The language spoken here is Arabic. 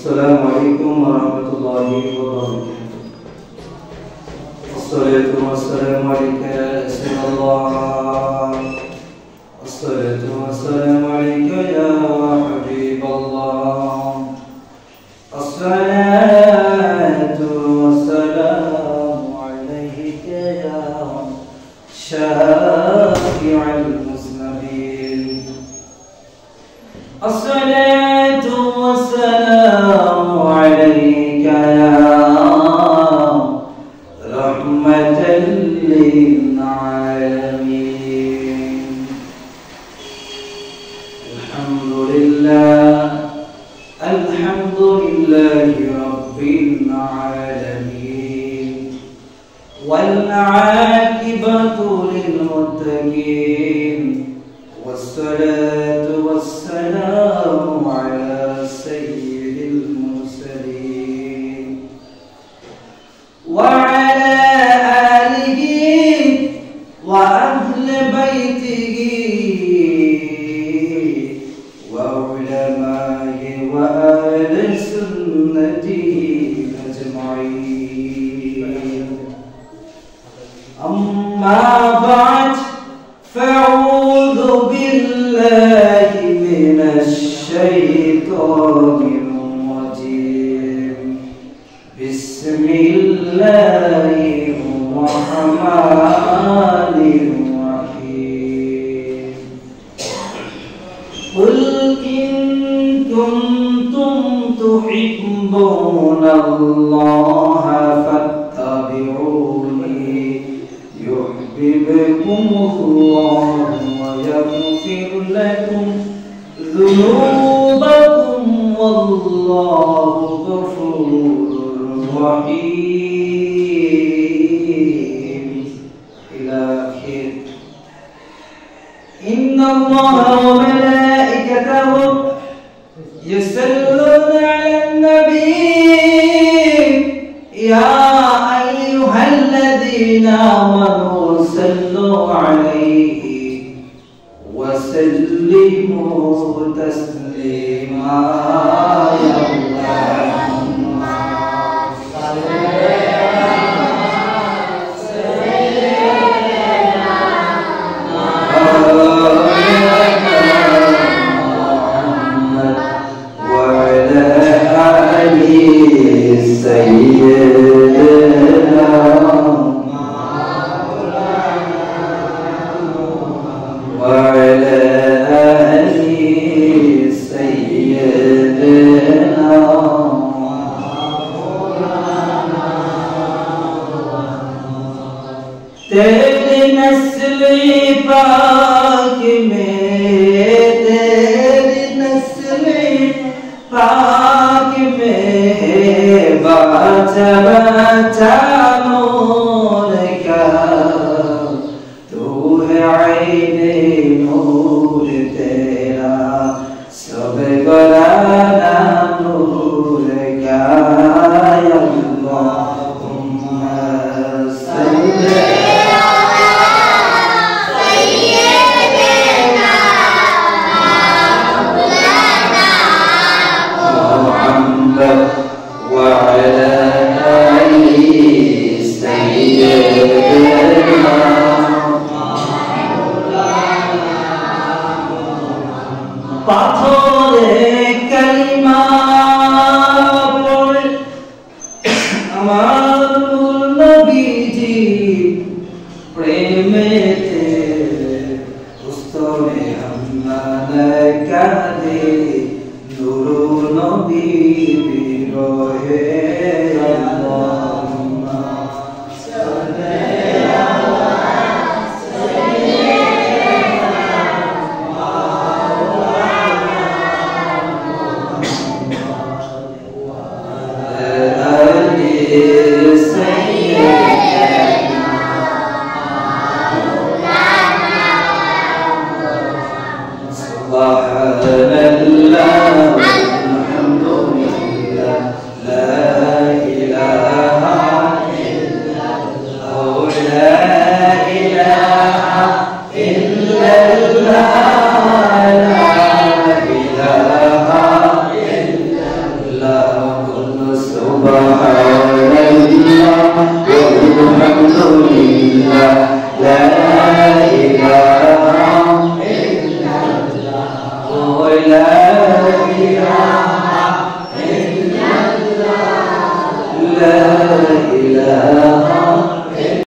السلام عليكم ورحمة الله وبركاته. الصلاة والسلام عليك يا رسول الله. الصلاة والسلام عليك يا حبيب الله. الصلاة والسلام عليك يا شافع المذنبين. الصلاة والسلام عليك يا رحمة للعالمين. الحمد لله رب العالمين، والعاقبة للمتقين، والصلاة والسلام على سيد المرسلين وعلى آله وأهل بيته وعلمائه وأهل سنته أجمعين. أما بعد، فأعوذ بالله من الشيطان الرجيم. بسم الله الرحمن الرحيم. قل إن كنتم تحبون الله فاتبعوني يحببكم الله ويغفر لكم ذنوبكم والله غفور رحيم. إلى آخر. إن الله وملائكته يصلون على النبي يا أيها الذين آمنوا صلوا عليه وسلموا تسليما. يا اللهم صل तेरी नस्ली पाक में, तेरी नस्ली पाक में बाचा बाचा नूर का, तू है आईने नूर तेरा, सब गराना नूर का। পাথরে কালিমা পড়ে আমার নবীজি প্রেমেতে উস্তরে আমরা কাঁদে নূর নবী বিরহে।